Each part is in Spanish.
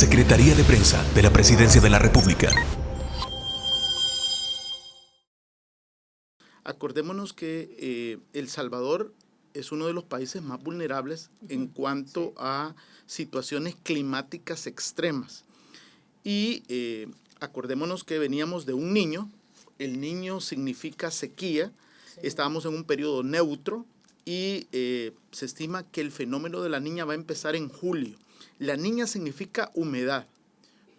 Secretaría de Prensa de la Presidencia de la República. Acordémonos que El Salvador es uno de los países más vulnerables en cuanto a situaciones climáticas extremas. Y acordémonos que veníamos de un niño, el niño significa sequía, estábamos en un periodo neutro y se estima que el fenómeno de la niña va a empezar en julio. La niña significa humedad,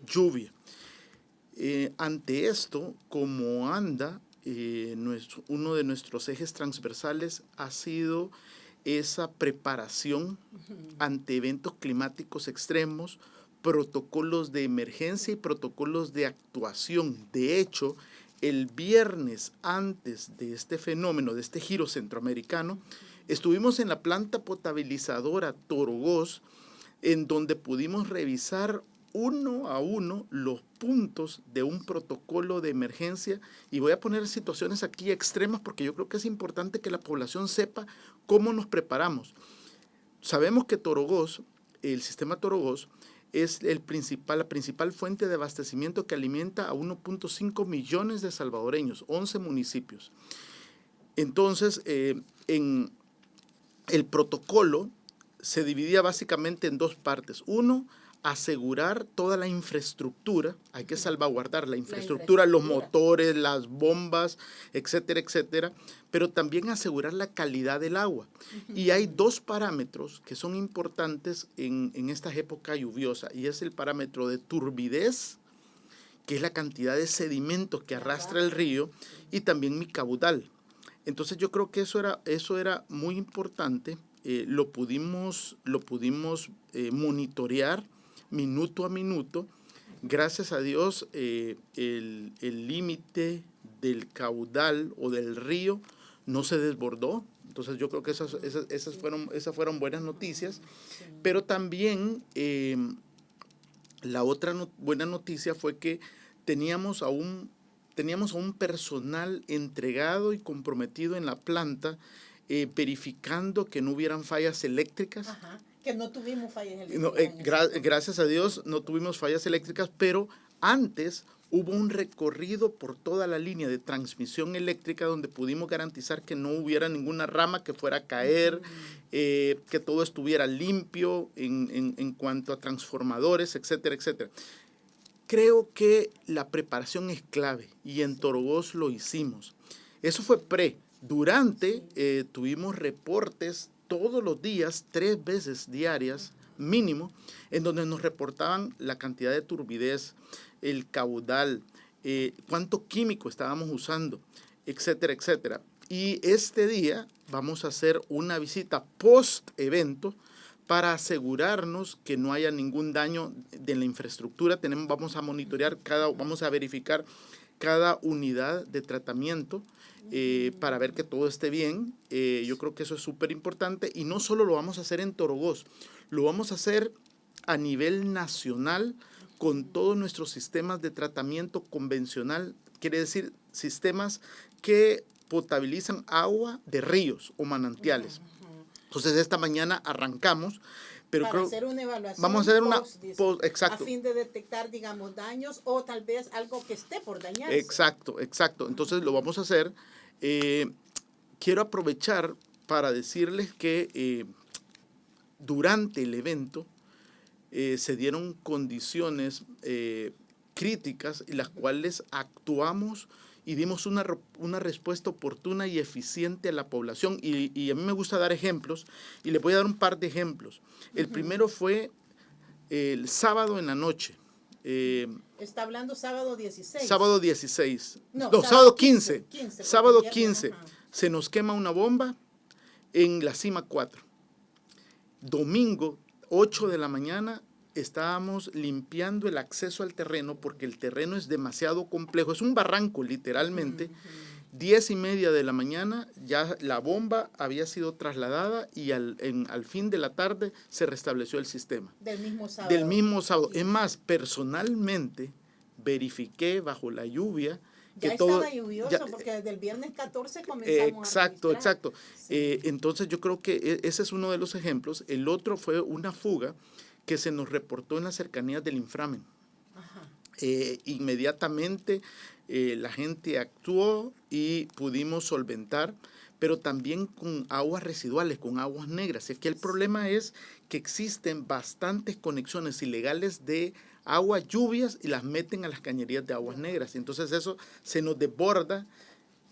lluvia. Ante esto, como anda, uno de nuestros ejes transversales ha sido esa preparación ante eventos climáticos extremos, protocolos de emergencia y protocolos de actuación. De hecho, el viernes antes de este fenómeno, de este giro centroamericano, estuvimos en la planta potabilizadora Torogós, en donde pudimos revisar uno a uno los puntos de un protocolo de emergencia, y voy a poner situaciones aquí extremas porque yo creo que es importante que la población sepa cómo nos preparamos. Sabemos que Torogós, el sistema Torogós, es la principal fuente de abastecimiento que alimenta a 1.5 millones de salvadoreños, 11 municipios. Entonces, en el protocolo se dividía básicamente en dos partes. Uno, asegurar toda la infraestructura, hay que salvaguardar la infraestructura, los motores, las bombas, etcétera, etcétera, pero también asegurar la calidad del agua. Y hay dos parámetros que son importantes en esta época lluviosa, y es el parámetro de turbidez, que es la cantidad de sedimentos que arrastra el río, y también mi caudal. Entonces yo creo que eso era muy importante. Lo pudimos monitorear minuto a minuto. Gracias a Dios, el límite del caudal o del río no se desbordó. Entonces yo creo que esas fueron buenas noticias. Pero también la otra buena noticia fue que teníamos a un personal entregado y comprometido en la planta, verificando que no hubieran fallas eléctricas. Ajá, que no tuvimos fallas eléctricas. Gracias a Dios no tuvimos fallas eléctricas, pero antes hubo un recorrido por toda la línea de transmisión eléctrica donde pudimos garantizar que no hubiera ninguna rama que fuera a caer, que todo estuviera limpio en cuanto a transformadores, etcétera, etcétera. Creo que la preparación es clave y en Torogós lo hicimos. Eso fue Durante tuvimos reportes todos los días, 3 veces diarias mínimo, en donde nos reportaban la cantidad de turbidez, el caudal, cuánto químico estábamos usando, etcétera, etcétera. Y este día vamos a hacer una visita post-evento para asegurarnos que no haya ningún daño de la infraestructura. Vamos a monitorear, vamos a verificar cada unidad de tratamiento para ver que todo esté bien. Yo creo que eso es súper importante, y no solo lo vamos a hacer en Torogós, lo vamos a hacer a nivel nacional con todos nuestros sistemas de tratamiento convencional, quiere decir sistemas que potabilizan agua de ríos o manantiales. Entonces, esta mañana arrancamos, pero para hacer una evaluación. Vamos a hacer una exacto. A fin de detectar, digamos, daños o tal vez algo que esté por dañarse. Exacto. Entonces, lo vamos a hacer. Quiero aprovechar para decirles que durante el evento se dieron condiciones críticas en las cuales actuamos y dimos una respuesta oportuna y eficiente a la población. Y a mí me gusta dar ejemplos, y les voy a dar un par de ejemplos. El primero fue el sábado en la noche. Está hablando sábado 16. Sábado 16. No, sábado 15. 15 sábado 15. Se nos quema una bomba en la Cima 4. Domingo, 8 de la mañana, estábamos limpiando el acceso al terreno porque el terreno es demasiado complejo. Es un barranco, literalmente. 10:30 de la mañana ya la bomba había sido trasladada y al fin de la tarde se restableció el sistema. Del mismo sábado. Del mismo sábado. Es más, personalmente verifiqué bajo la lluvia que ya todo estaba lluvioso, porque desde el viernes 14 comenzamos a registrar. Exacto. Sí. Entonces yo creo que ese es uno de los ejemplos. El otro fue una fuga que se nos reportó en las cercanías del inframen. Ajá. Inmediatamente la gente actuó y pudimos solventar, pero también con aguas residuales, con aguas negras. Y aquí el problema es que existen bastantes conexiones ilegales de aguas lluvias y las meten a las cañerías de aguas negras. Entonces eso se nos desborda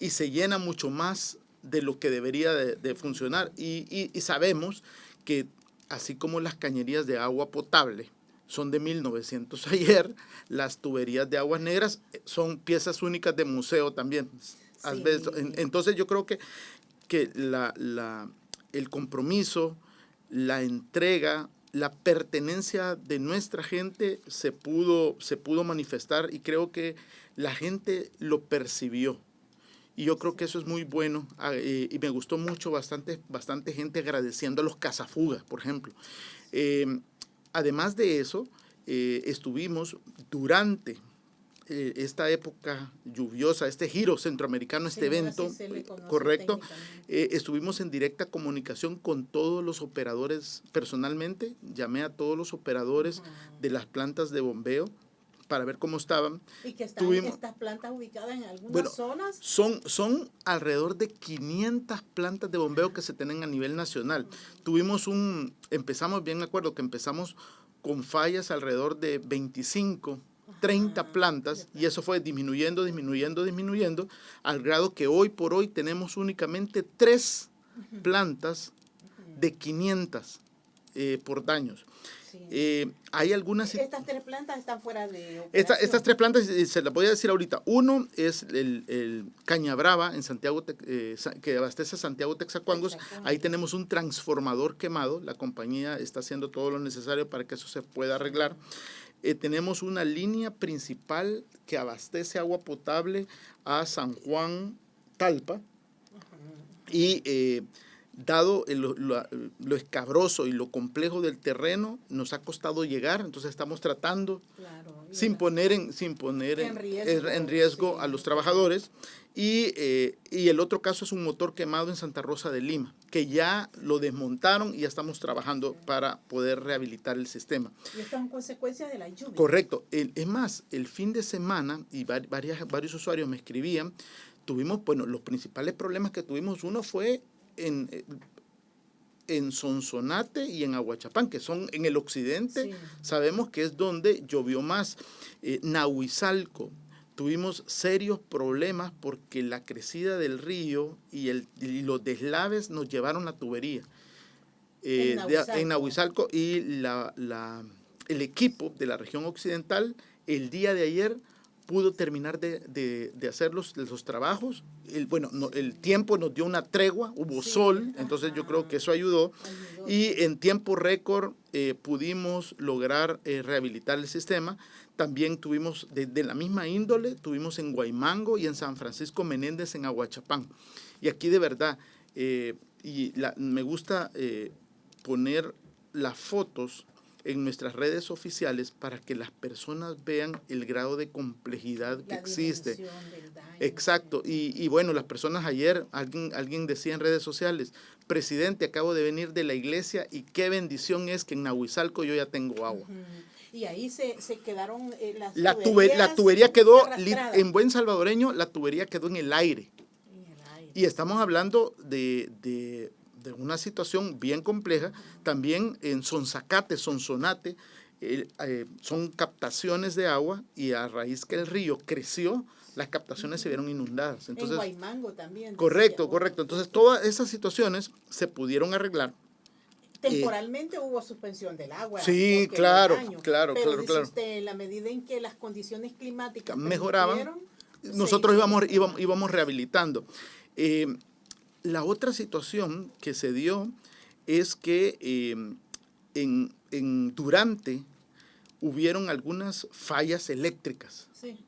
y se llena mucho más de lo que debería de funcionar. Y sabemos que así como las cañerías de agua potable son de 1900 ayer, las tuberías de aguas negras son piezas únicas de museo también. Sí. Entonces yo creo que el compromiso, la entrega, la pertenencia de nuestra gente se pudo manifestar, y creo que la gente lo percibió. Y yo creo que eso es muy bueno, y me gustó mucho, bastante gente agradeciendo a los cazafugas, por ejemplo. Además de eso, estuvimos durante esta época lluviosa, este giro centroamericano, este evento, correcto, estuvimos en directa comunicación con todos los operadores personalmente. Llamé a todos los operadores de las plantas de bombeo para ver cómo estaban. ¿Y que están estas plantas ubicadas en algunas zonas? Son alrededor de 500 plantas de bombeo que se tienen a nivel nacional. Empezamos, bien me acuerdo que empezamos con fallas alrededor de 25, 30 plantas, y eso fue disminuyendo, al grado que hoy por hoy tenemos únicamente 3 plantas de 500 por daños. Sí. Hay algunas... Estas 3 plantas están fuera de operación. Estas 3 plantas, se las voy a decir ahorita. Uno es el Cañabrava, en Santiago, que abastece a Santiago Texacuangos. Ahí tenemos un transformador quemado. La compañía está haciendo todo lo necesario para que eso se pueda arreglar. Tenemos una línea principal que abastece agua potable a San Juan Talpa. Y dado lo escabroso y lo complejo del terreno, nos ha costado llegar. Entonces estamos tratando, claro, sin poner en riesgo sí, a los trabajadores. Y el otro caso es un motor quemado en Santa Rosa de Lima, que ya lo desmontaron y ya estamos trabajando para poder rehabilitar el sistema. Y esto es en consecuencia de la lluvia. Correcto. Es más, el fin de semana, y varios usuarios me escribían, tuvimos, bueno, los principales problemas que tuvimos, uno fue en Sonsonate y en Aguachapán, que son en el occidente. Sí. Sabemos que es donde llovió más. Nahuizalco, tuvimos serios problemas porque la crecida del río y los deslaves nos llevaron la tubería. En Nahuizalco, y el equipo de la región occidental el día de ayer pudo terminar de hacer los trabajos. El tiempo nos dio una tregua, hubo sol, entonces yo creo que eso ayudó. Y en tiempo récord pudimos lograr rehabilitar el sistema. También tuvimos, de la misma índole, tuvimos en Guaymango y en San Francisco Menéndez, en Aguachapán. Y aquí de verdad, me gusta poner las fotos en nuestras redes oficiales para que las personas vean el grado de complejidad que existe. Del daño. Exacto. Y bueno, las personas ayer, alguien decía en redes sociales: presidente, acabo de venir de la iglesia y qué bendición es que en Nahuizalco yo ya tengo agua. Y ahí se quedaron la tubería quedó, en buen salvadoreño, la tubería quedó en el aire. Y estamos hablando de una situación bien compleja. También en Sonsonate, son captaciones de agua, y a raíz que el río creció, las captaciones se vieron inundadas. Entonces, en Guaymango también. Correcto. Entonces, todas esas situaciones se pudieron arreglar. Temporalmente hubo suspensión del agua. Sí, claro. Pero dice usted, en la medida en que las condiciones climáticas mejoraban, nosotros íbamos rehabilitando. La otra situación que se dio es que durante hubieron algunas fallas eléctricas. Sí.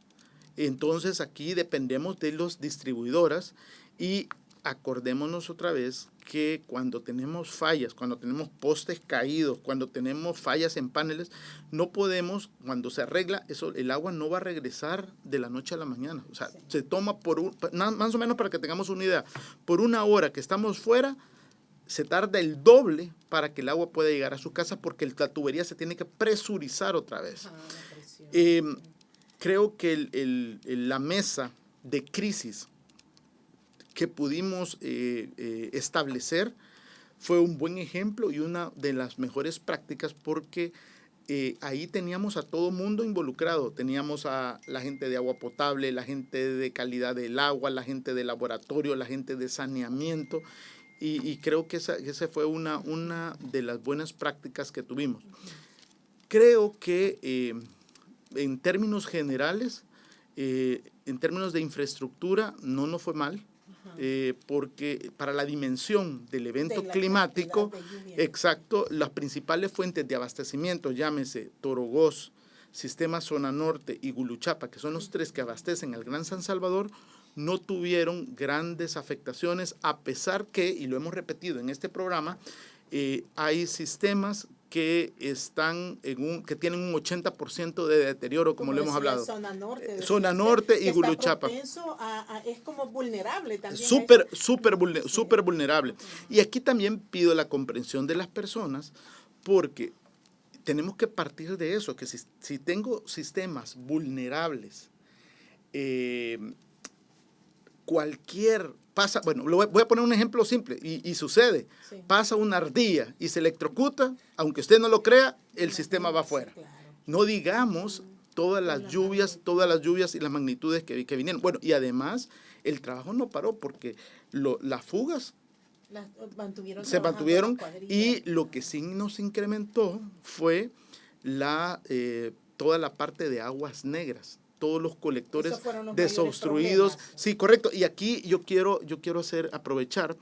Entonces aquí dependemos de las distribuidoras, y acordémonos otra vez que cuando tenemos fallas, cuando tenemos postes caídos, cuando tenemos fallas en paneles, no podemos, cuando se arregla eso, el agua no va a regresar de la noche a la mañana. O sea, se toma más o menos, para que tengamos una idea, por 1 hora que estamos fuera, se tarda el doble para que el agua pueda llegar a su casa porque la tubería se tiene que presurizar otra vez. Creo que la mesa de crisis que pudimos establecer fue un buen ejemplo y una de las mejores prácticas porque ahí teníamos a todo mundo involucrado. Teníamos a la gente de agua potable, la gente de calidad del agua, la gente de laboratorio, la gente de saneamiento. Y creo que esa fue una de las buenas prácticas que tuvimos. Creo que en términos generales, en términos de infraestructura, no nos fue mal. Porque para la dimensión del evento climático, exacto, las principales fuentes de abastecimiento, llámese Torogoz, Sistema Zona Norte y Guluchapa, que son los tres que abastecen al Gran San Salvador, no tuvieron grandes afectaciones, a pesar que, y lo hemos repetido en este programa, hay sistemas que que tienen un 80% de deterioro, como lo hemos hablado. Zona Norte y Guluchapa. Es como vulnerable también. Súper vulnerable. Y aquí también pido la comprensión de las personas, porque tenemos que partir de eso, que si tengo sistemas vulnerables, voy a poner un ejemplo simple, y sucede. Sí. Pasa una ardilla y se electrocuta, aunque usted no lo crea, el sistema va afuera. Claro. No digamos todas las lluvias y las magnitudes que vinieron. Bueno, y además, el trabajo no paró, porque las fugas se mantuvieron, y lo que sí nos incrementó fue toda la parte de aguas negras. Todos los colectores desobstruidos. Sí, correcto. Y aquí yo quiero aprovechar,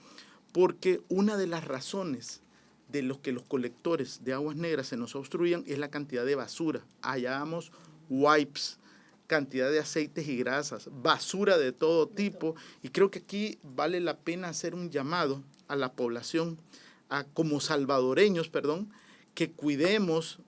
porque una de las razones de los que los colectores de aguas negras se nos obstruían es la cantidad de basura. Hallábamos wipes, cantidad de aceites y grasas, basura de todo tipo. Y creo que aquí vale la pena hacer un llamado a la población, como salvadoreños, que cuidemos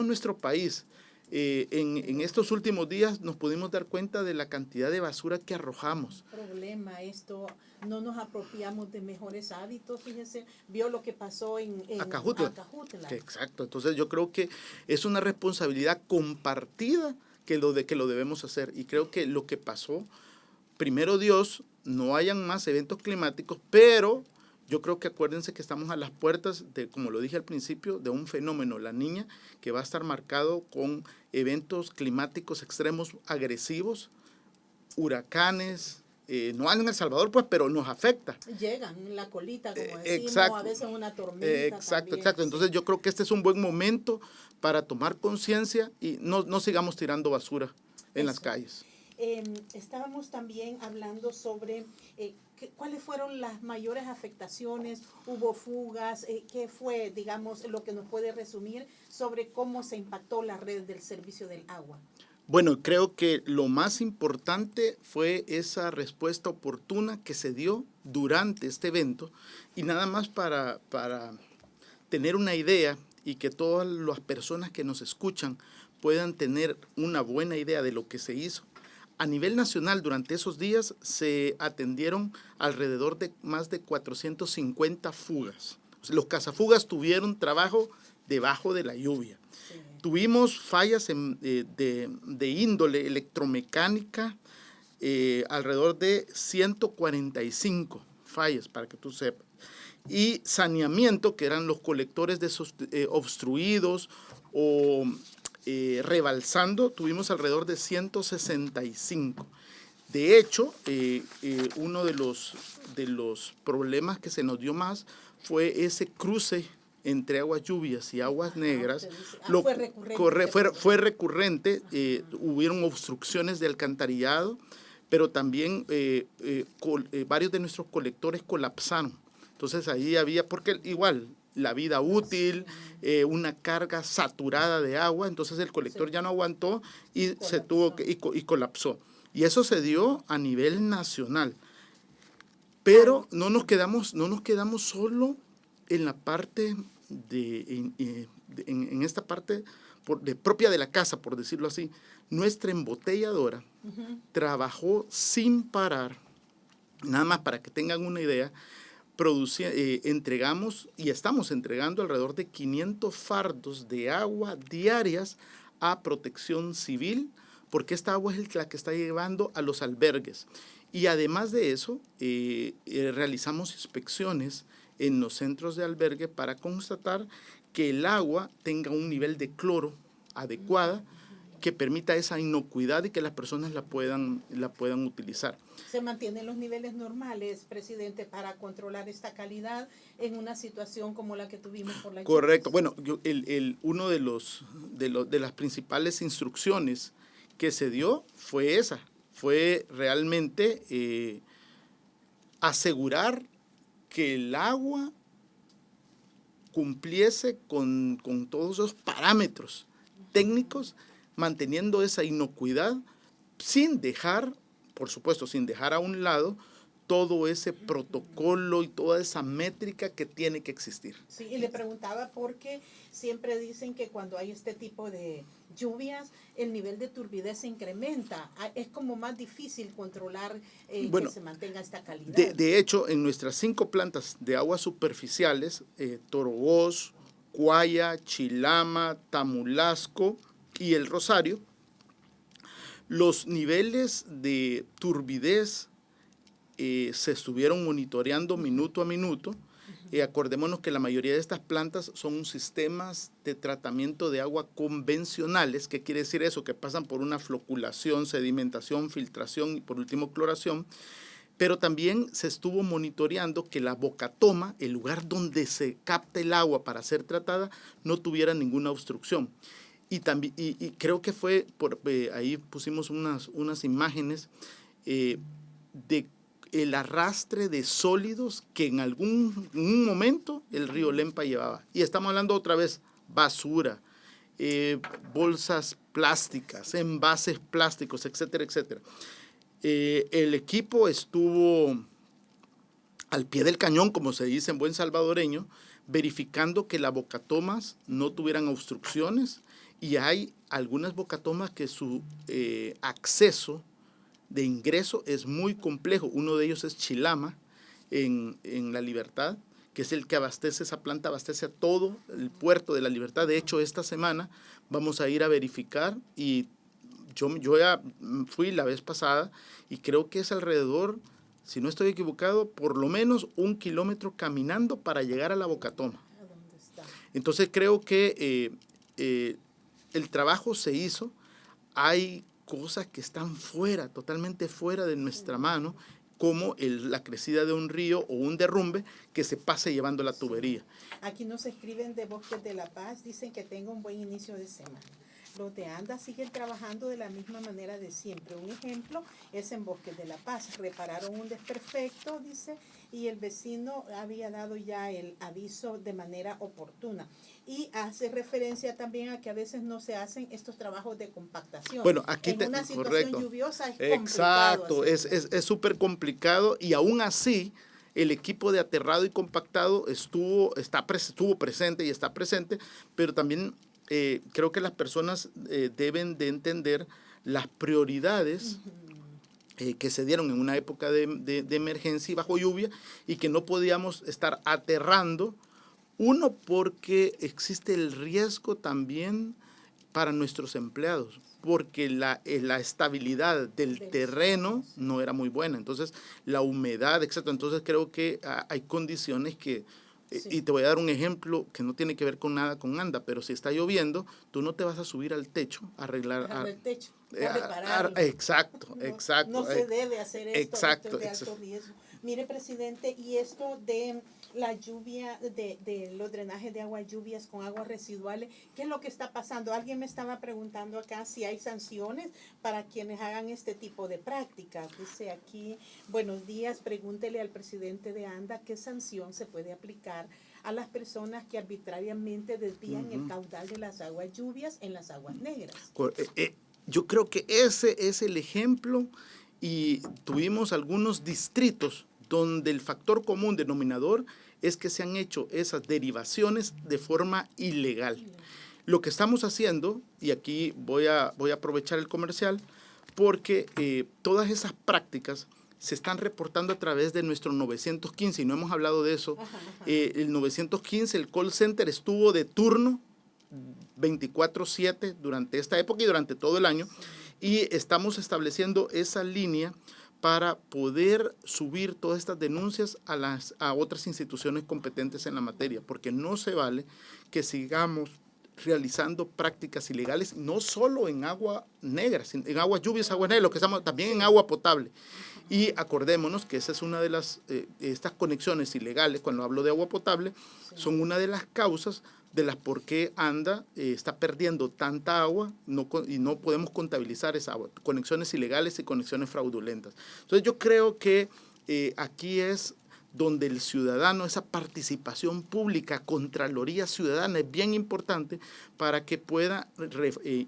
nuestro país. En estos últimos días nos pudimos dar cuenta de la cantidad de basura que arrojamos. Problema esto, no nos apropiamos de mejores hábitos, fíjese, vio lo que pasó en Acajutla. Exacto, entonces yo creo que es una responsabilidad compartida que lo debemos hacer, y creo que lo que pasó, primero Dios, no hayan más eventos climáticos, pero yo creo que acuérdense que estamos a las puertas de, como lo dije al principio, de un fenómeno, La Niña, que va a estar marcado con eventos climáticos extremos agresivos, huracanes, no en El Salvador, pues, pero nos afecta. Llegan en la colita, como decimos, exacto, a veces una tormenta. Exacto. Sí. Entonces yo creo que este es un buen momento para tomar conciencia y no sigamos tirando basura en las calles. Estábamos también hablando sobre cuáles fueron las mayores afectaciones, hubo fugas, qué fue, digamos, lo que nos puede resumir sobre cómo se impactó la red del servicio del agua. Bueno, creo que lo más importante fue esa respuesta oportuna que se dio durante este evento, y nada más para tener una idea y que todas las personas que nos escuchan puedan tener una buena idea de lo que se hizo. A nivel nacional, durante esos días se atendieron alrededor de más de 450 fugas. Los cazafugas tuvieron trabajo debajo de la lluvia. Sí. Tuvimos fallas de índole electromecánica, alrededor de 145 fallas, para que tú sepas. Y saneamiento, que eran los colectores obstruidos o rebalsando, tuvimos alrededor de 165. De hecho, uno de los problemas que se nos dio más fue ese cruce entre aguas lluvias y aguas negras. Fue recurrente, hubieron obstrucciones de alcantarillado, pero también varios de nuestros colectores colapsaron. Entonces ahí había, porque igual, la vida útil, una carga saturada de agua, entonces el colector ya no aguantó y colapsó. Y eso se dio a nivel nacional. Pero no nos quedamos solo en la parte en esta parte propia de la casa, por decirlo así. Nuestra embotelladora trabajó sin parar, nada más para que tengan una idea, entregamos y estamos entregando alrededor de 500 fardos de agua diarias a Protección Civil, porque esta agua es la que está llevando a los albergues. Y además de eso, realizamos inspecciones en los centros de albergue para constatar que el agua tenga un nivel de cloro adecuada que permita esa inocuidad y que las personas la puedan utilizar. ¿Se mantienen los niveles normales, presidente, para controlar esta calidad en una situación como la que tuvimos por la lluvia? Correcto. Bueno, uno de las principales instrucciones que se dio fue esa. Fue realmente asegurar que el agua cumpliese con todos esos parámetros técnicos, manteniendo esa inocuidad sin dejar, por supuesto, sin dejar a un lado todo ese protocolo y toda esa métrica que tiene que existir. Sí, y le preguntaba porque siempre dicen que cuando hay este tipo de lluvias, el nivel de turbidez se incrementa. Es como más difícil controlar que se mantenga esta calidad. De hecho, en nuestras 5 plantas de aguas superficiales, Toroboz, Cuaya, Chilama, Tamulasco y El Rosario, los niveles de turbidez se estuvieron monitoreando minuto a minuto. Acordémonos que la mayoría de estas plantas son sistemas de tratamiento de agua convencionales. ¿Qué quiere decir eso? Que pasan por una floculación, sedimentación, filtración y por último cloración. Pero también se estuvo monitoreando que la bocatoma, el lugar donde se capta el agua para ser tratada, no tuviera ninguna obstrucción. Y creo que fue, ahí pusimos unas imágenes de el arrastre de sólidos que en un momento el río Lempa llevaba. Y estamos hablando otra vez, basura, bolsas plásticas, envases plásticos, etcétera, etcétera. El equipo estuvo al pie del cañón, como se dice en buen salvadoreño, verificando que las bocatomas no tuvieran obstrucciones, y hay algunas bocatomas que su acceso de ingreso es muy complejo. Uno de ellos es Chilama, en La Libertad, que es el que abastece, esa planta abastece a todo el puerto de La Libertad. De hecho, esta semana vamos a ir a verificar, y yo ya fui la vez pasada, y creo que es alrededor, si no estoy equivocado, por lo menos 1 kilómetro caminando para llegar a la bocatoma. Entonces creo que el trabajo se hizo. Hay cosas que están fuera, totalmente fuera de nuestra mano, como la crecida de un río o un derrumbe que se pase llevando la tubería. Aquí nos escriben de Bosques de la Paz, dicen que tenga un buen inicio de semana. Los de ANDA siguen trabajando de la misma manera de siempre. Un ejemplo es en Bosques de la Paz. Repararon un desperfecto, dice, y el vecino había dado ya el aviso de manera oportuna. Y hace referencia también a que a veces no se hacen estos trabajos de compactación. Bueno, aquí en una situación correcto. lluviosa es exacto, complicado. Es súper complicado, y aún así el equipo de aterrado y compactado estuvo presente y está presente, pero también creo que las personas deben de entender las prioridades que se dieron en una época de emergencia y bajo lluvia, y que no podíamos estar aterrando. Uno, porque existe el riesgo también para nuestros empleados, porque la estabilidad del terreno no era muy buena, entonces la humedad, etc. Entonces creo que hay condiciones que, y te voy a dar un ejemplo que no tiene que ver con nada con ANDA, pero si está lloviendo, tú no te vas a subir al techo a arreglar el techo, a repararlo. Exacto. No se debe hacer esto, exacto, esto es de alto riesgo. Mire, presidente, y esto de la lluvia, de los drenajes de agua, lluvias con aguas residuales, ¿qué es lo que está pasando? Alguien me estaba preguntando acá si hay sanciones para quienes hagan este tipo de prácticas. Dice aquí, buenos días, pregúntele al presidente de ANDA qué sanción se puede aplicar a las personas que arbitrariamente desvían el caudal de las aguas lluvias en las aguas negras. Yo creo que ese es el ejemplo, y tuvimos algunos distritos donde el factor común denominador es que se han hecho esas derivaciones de forma ilegal. Lo que estamos haciendo, y aquí voy a aprovechar el comercial, porque todas esas prácticas se están reportando a través de nuestro 915, y no hemos hablado de eso. El 915, el call center estuvo de turno 24/7 durante esta época y durante todo el año, y estamos estableciendo esa línea para poder subir todas estas denuncias a otras instituciones competentes en la materia, porque no se vale que sigamos realizando prácticas ilegales, no solo en agua negra, en aguas lluvias, agua negra, lo que estamos, también en agua potable. Y acordémonos que esa es una de las, estas conexiones ilegales, cuando hablo de agua potable, son una de las causas de las por qué ANDA está perdiendo tanta agua y no podemos contabilizar esa agua, conexiones ilegales y conexiones fraudulentas. Entonces yo creo que aquí es donde el ciudadano, esa participación pública, Contraloría Ciudadana, es bien importante para que pueda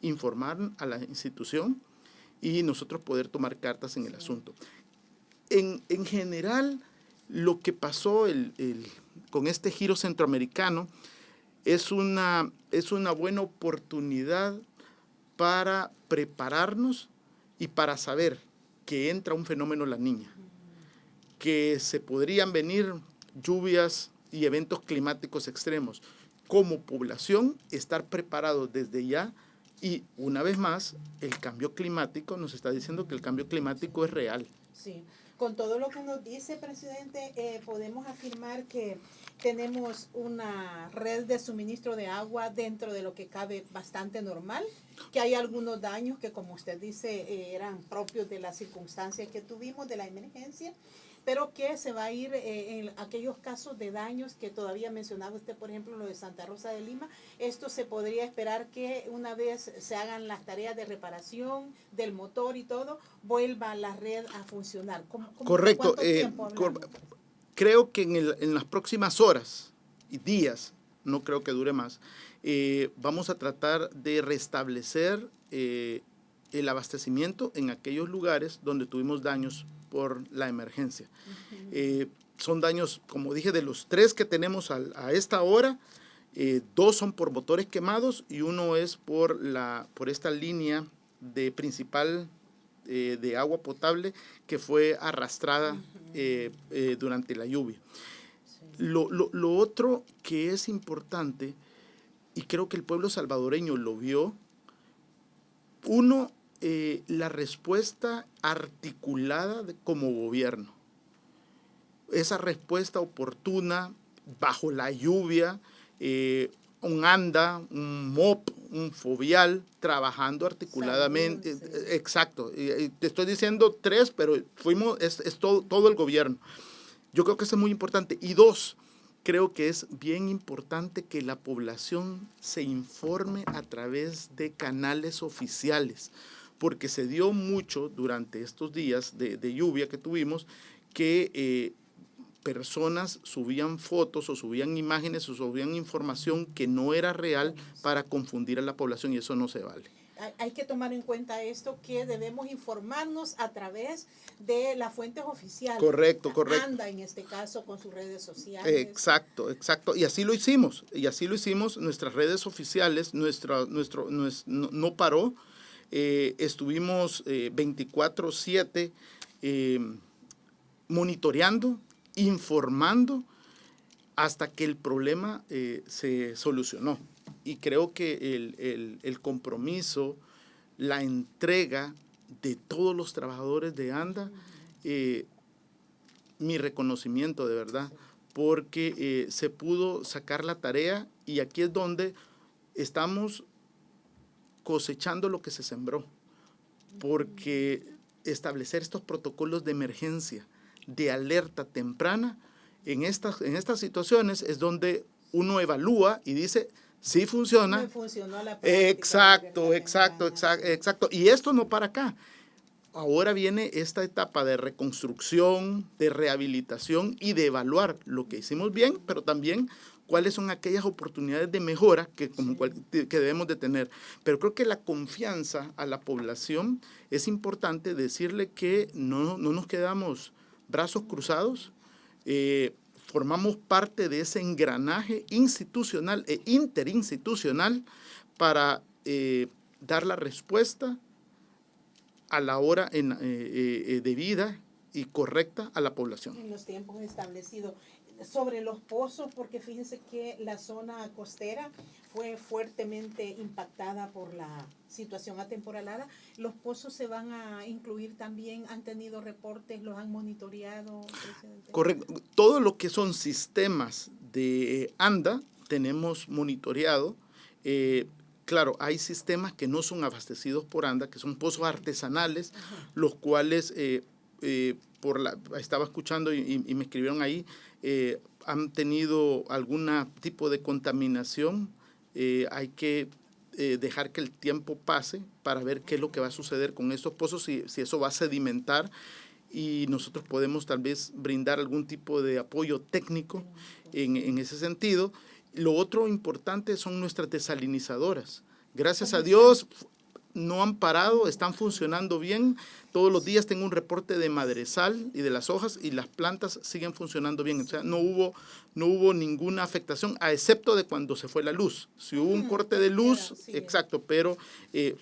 informar a la institución y nosotros poder tomar cartas en el asunto. En general, lo que pasó con este giro centroamericano es una buena oportunidad para prepararnos y para saber que entra un fenómeno La Niña, que se podrían venir lluvias y eventos climáticos extremos. Como población, estar preparados desde ya, y una vez más, el cambio climático nos está diciendo que el cambio climático es real. Sí, con todo lo que nos dice, presidente, podemos afirmar que tenemos una red de suministro de agua dentro de lo que cabe bastante normal, que hay algunos daños que, como usted dice, eran propios de las circunstancias que tuvimos, de la emergencia, pero que se va a ir en aquellos casos de daños que todavía mencionaba usted, por ejemplo, lo de Santa Rosa de Lima. Esto se podría esperar que una vez se hagan las tareas de reparación del motor y todo, vuelva la red a funcionar. Correcto. ¿Cuánto tiempo hablamos? Creo que en las próximas horas y días, no creo que dure más, vamos a tratar de restablecer el abastecimiento en aquellos lugares donde tuvimos daños por la emergencia. Son daños, como dije, de los 3 que tenemos a esta hora, 2 son por motores quemados y 1 es por esta línea de principal de agua potable que fue arrastrada durante la lluvia. Lo otro que es importante, y creo que el pueblo salvadoreño lo vio, la respuesta articulada como gobierno. Esa respuesta oportuna, bajo la lluvia, un ANDA, un MOP, un FOVIAL, trabajando articuladamente. Salud, sí. Exacto. Te estoy diciendo 3, pero es todo el gobierno. Yo creo que eso es muy importante. Y 2, creo que es bien importante que la población se informe a través de canales oficiales, porque se dio mucho durante estos días de lluvia que tuvimos, que personas subían fotos o subían imágenes o subían información que no era real para confundir a la población, y eso no se vale. Hay que tomar en cuenta esto, que debemos informarnos a través de las fuentes oficiales. Correcto. ANDA, en este caso, con sus redes sociales. Exacto. Y así lo hicimos. Nuestras redes oficiales, no paró. Estuvimos 24/7 monitoreando, informando, hasta que el problema se solucionó. Y creo que el compromiso, la entrega de todos los trabajadores de ANDA, mi reconocimiento de verdad, porque se pudo sacar la tarea, y aquí es donde estamos cosechando lo que se sembró, porque establecer estos protocolos de emergencia, de alerta temprana, en estas situaciones es donde uno evalúa y dice, sí funciona. Me funcionó a la práctica. Exacto. Y esto no para acá. Ahora viene esta etapa de reconstrucción, de rehabilitación y de evaluar lo que hicimos bien, pero también cuáles son aquellas oportunidades de mejora que debemos de tener. Pero creo que la confianza a la población es importante, decirle que no nos quedamos brazos cruzados, formamos parte de ese engranaje institucional e interinstitucional para dar la respuesta a la hora debida y correcta a la población. En los tiempos establecidos. Sobre los pozos, porque fíjense que la zona costera fue fuertemente impactada por la situación atemporalada. ¿Los pozos se van a incluir también? ¿Han tenido reportes? ¿Los han monitoreado, presidente? Correcto. Todo lo que son sistemas de ANDA tenemos monitoreado. Claro, hay sistemas que no son abastecidos por ANDA, que son pozos artesanales, los cuales, estaba escuchando y me escribieron ahí, han tenido algún tipo de contaminación. Hay que dejar que el tiempo pase para ver qué es lo que va a suceder con estos pozos, si eso va a sedimentar, y nosotros podemos tal vez brindar algún tipo de apoyo técnico en ese sentido. Lo otro importante son nuestras desalinizadoras. Gracias a Dios no han parado, están funcionando bien. Todos los días tengo un reporte de madresal y de las hojas, y las plantas siguen funcionando bien. O sea, no hubo ninguna afectación, a excepto de cuando se fue la luz. Si hubo un corte de luz, exacto, pero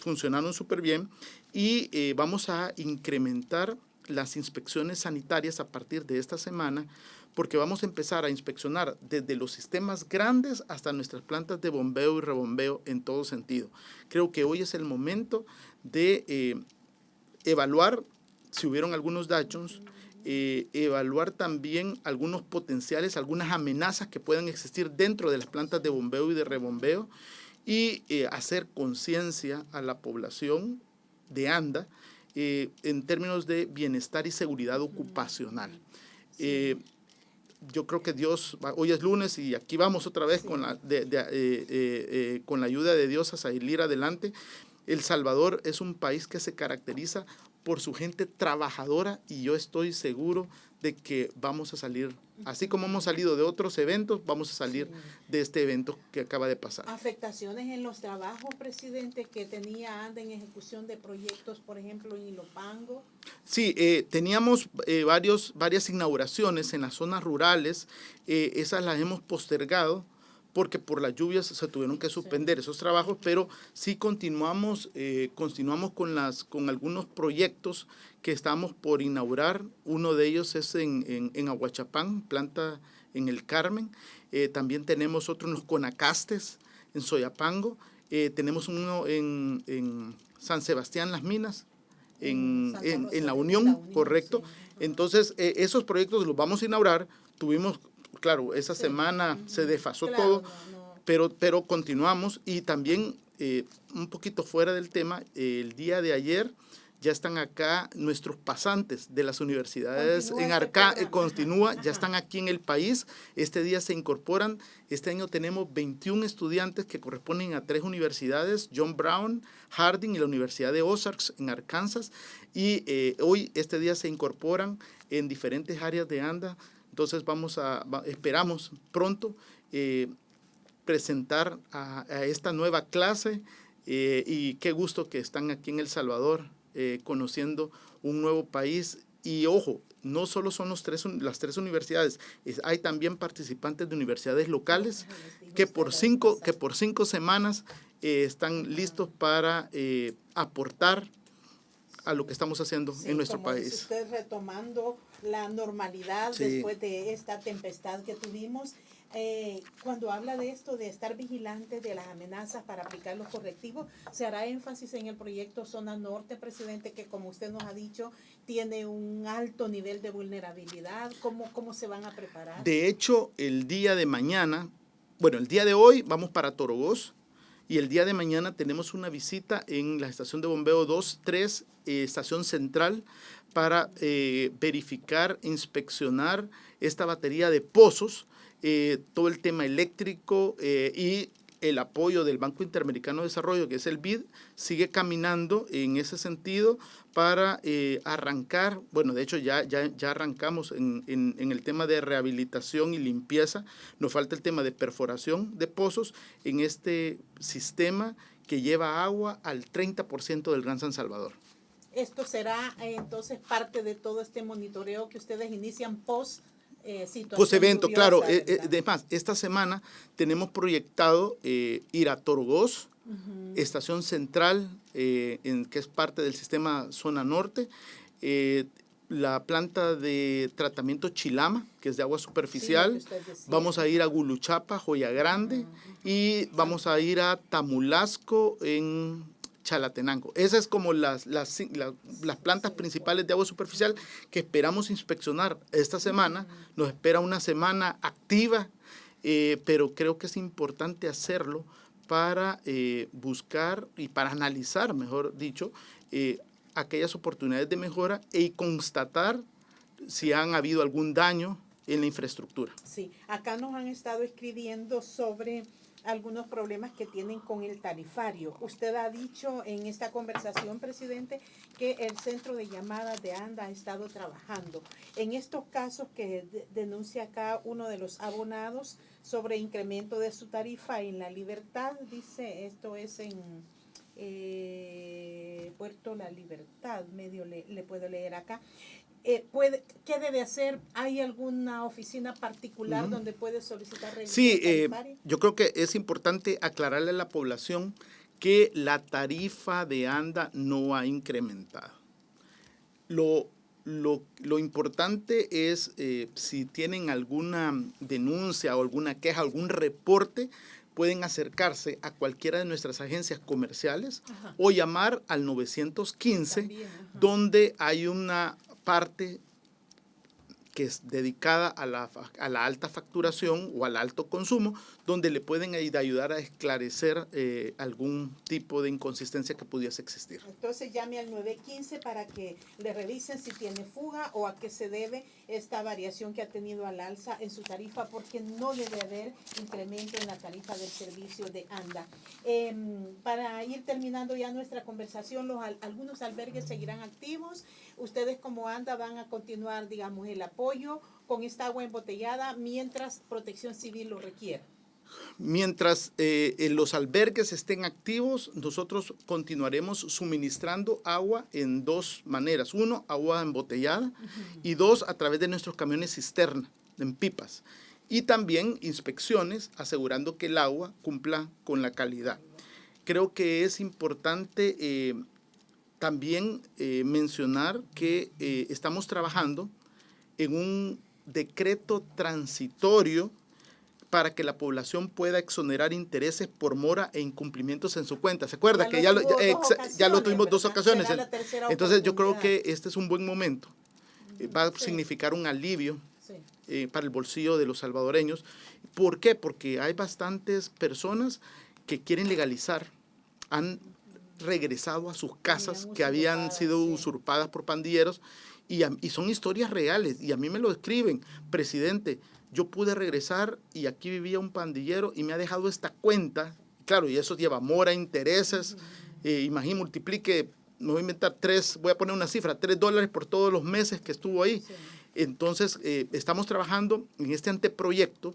funcionaron súper bien. Y vamos a incrementar las inspecciones sanitarias a partir de esta semana, porque vamos a empezar a inspeccionar desde los sistemas grandes hasta nuestras plantas de bombeo y rebombeo en todo sentido. Creo que hoy es el momento de evaluar si hubieron algunos daños, evaluar también algunos potenciales, algunas amenazas que puedan existir dentro de las plantas de bombeo y de rebombeo, y hacer conciencia a la población de ANDA en términos de bienestar y seguridad ocupacional. Yo creo que Dios, hoy es lunes y aquí vamos otra vez con la ayuda de Dios a salir adelante. El Salvador es un país que se caracteriza por su gente trabajadora, y yo estoy seguro de que vamos a salir, así como hemos salido de otros eventos, vamos a salir de este evento que acaba de pasar. ¿Afectaciones en los trabajos, presidente, que tenía ANDA en ejecución de proyectos, por ejemplo, en Ilopango? Sí, teníamos varias inauguraciones en las zonas rurales. Esas las hemos postergado porque por las lluvias se tuvieron que suspender esos trabajos, pero sí continuamos con algunos proyectos que estamos por inaugurar. Uno de ellos es en Aguachapán, planta en el Carmen. También tenemos otro en los Conacastes, en Soyapango. Tenemos uno en San Sebastián, Las Minas, en la Unión, correcto. Sí. Entonces, esos proyectos los vamos a inaugurar. Tuvimos, claro, esa semana se desfasó todo, pero continuamos. Y también, un poquito fuera del tema, el día de ayer ya están acá nuestros pasantes de las universidades en Arca, ya están aquí en el país. Este día se incorporan. Este año tenemos 21 estudiantes que corresponden a 3 universidades, John Brown, Harding y la Universidad de Ozarks en Arkansas. Y este día se incorporan en diferentes áreas de ANDA. Entonces esperamos pronto presentar a esta nueva clase, y qué gusto que están aquí en El Salvador, conociendo un nuevo país. Y ojo, no solo son las 3 universidades, hay también participantes de universidades locales que por 5 semanas están listos para aportar a lo que estamos haciendo en nuestro país. Dice usted, retomando la normalidad después de esta tempestad que tuvimos. Cuando habla de esto, de estar vigilante de las amenazas para aplicar los correctivos, ¿se hará énfasis en el proyecto Zona Norte, presidente, que como usted nos ha dicho, tiene un alto nivel de vulnerabilidad? ¿Cómo se van a preparar? De hecho, el día de hoy vamos para Torogós, y el día de mañana tenemos una visita en la estación de bombeo 2-3, estación central, para verificar, inspeccionar esta batería de pozos, todo el tema eléctrico, y el apoyo del Banco Interamericano de Desarrollo, que es el BID, sigue caminando en ese sentido para arrancar. Bueno, de hecho ya arrancamos en el tema de rehabilitación y limpieza. Nos falta el tema de perforación de pozos en este sistema que lleva agua al 30% del Gran San Salvador. Esto será entonces parte de todo este monitoreo que ustedes inician post-evento, claro. Además, esta semana tenemos proyectado ir a Torogós, estación central, que es parte del sistema Zona Norte, la planta de tratamiento Chilama, que es de agua superficial. Sí, vamos a ir a Guluchapa, Joya Grande, y vamos a ir a Tamulasco en Chalatenango. Esas es como las plantas principales de agua superficial que esperamos inspeccionar esta semana. Nos espera una semana activa, pero creo que es importante hacerlo para buscar y para analizar, mejor dicho, aquellas oportunidades de mejora y constatar si han habido algún daño en la infraestructura. Sí, acá nos han estado escribiendo sobre algunos problemas que tienen con el tarifario. Usted ha dicho en esta conversación, presidente, que el centro de llamadas de ANDA ha estado trabajando. En estos casos que denuncia acá uno de los abonados sobre incremento de su tarifa en La Libertad, dice, esto es en Puerto La Libertad, medio le puedo leer acá. ¿Qué debe hacer? ¿Hay alguna oficina particular donde puede solicitar revisión tarifaria? Yo creo que es importante aclararle a la población que la tarifa de ANDA no ha incrementado. Lo importante es, si tienen alguna denuncia o alguna queja, algún reporte, pueden acercarse a cualquiera de nuestras agencias comerciales o llamar al 915, también, donde hay una parte que es dedicada a la alta facturación o al alto consumo, donde le pueden ayudar a esclarecer algún tipo de inconsistencia que pudiese existir. Entonces llame al 915 para que le revisen si tiene fuga o a qué se debe esta variación que ha tenido al alza en su tarifa, porque no debe haber incremento en la tarifa del servicio de ANDA. Para ir terminando ya nuestra conversación, algunos albergues seguirán activos. Ustedes como ANDA van a continuar, digamos, el apoyo con esta agua embotellada mientras Protección Civil lo requiera. Mientras los albergues estén activos, nosotros continuaremos suministrando agua en dos maneras. Uno, agua embotellada, y dos, a través de nuestros camiones cisterna, en pipas. Y también inspecciones, asegurando que el agua cumpla con la calidad. Creo que es importante también mencionar que estamos trabajando en un decreto transitorio para que la población pueda exonerar intereses por mora e incumplimientos en su cuenta. ¿Se acuerda que ya lo tuvimos dos ocasiones? Entonces yo creo que este es un buen momento. Va a significar un alivio para el bolsillo de los salvadoreños. ¿Por qué? Porque hay bastantes personas que quieren legalizar, han regresado a sus casas que habían sido usurpadas por pandilleros, y son historias reales, y a mí me lo escriben: presidente, yo pude regresar y aquí vivía un pandillero y me ha dejado esta cuenta. Claro, y eso lleva mora, intereses. Imagínate, multiplique, me voy a inventar voy a poner una cifra, $3 por todos los meses que estuvo ahí. Sí. Entonces, estamos trabajando en este anteproyecto,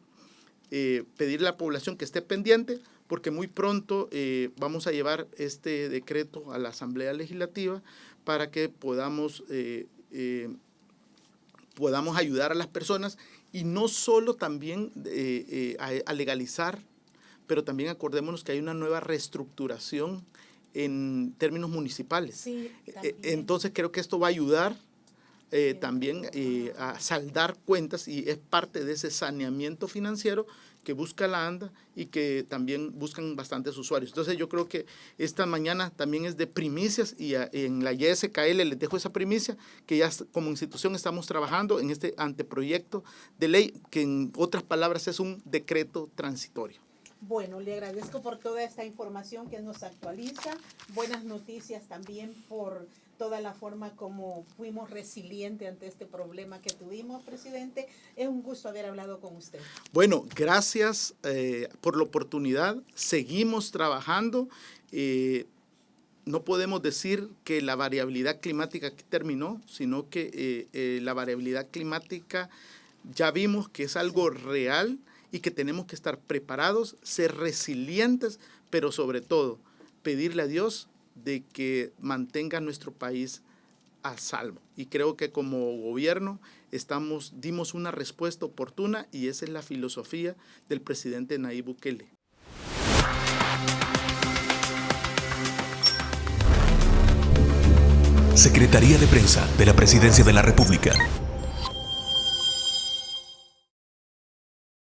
pedirle a la población que esté pendiente, porque muy pronto vamos a llevar este decreto a la Asamblea Legislativa para que podamos ayudar a las personas, y no solo también a legalizar, pero también acordémonos que hay una nueva reestructuración en términos municipales. Sí, entonces creo que esto va a ayudar también a saldar cuentas, y es parte de ese saneamiento financiero que busca la ANDA y que también buscan bastantes usuarios. Entonces yo creo que esta mañana también es de primicias, y en la YSKL les dejo esa primicia, que ya como institución estamos trabajando en este anteproyecto de ley, que en otras palabras es un decreto transitorio. Bueno, le agradezco por toda esta información que nos actualiza. Buenas noticias también por toda la forma como fuimos resilientes ante este problema que tuvimos, presidente. Es un gusto haber hablado con usted. Bueno, gracias por la oportunidad. Seguimos trabajando. No podemos decir que la variabilidad climática aquí terminó, sino que la variabilidad climática ya vimos que es algo real, y que tenemos que estar preparados, ser resilientes, pero sobre todo pedirle a Dios de que mantenga nuestro país a salvo. Y creo que como gobierno dimos una respuesta oportuna, y esa es la filosofía del presidente Nayib Bukele. Secretaría de Prensa de la Presidencia de la República.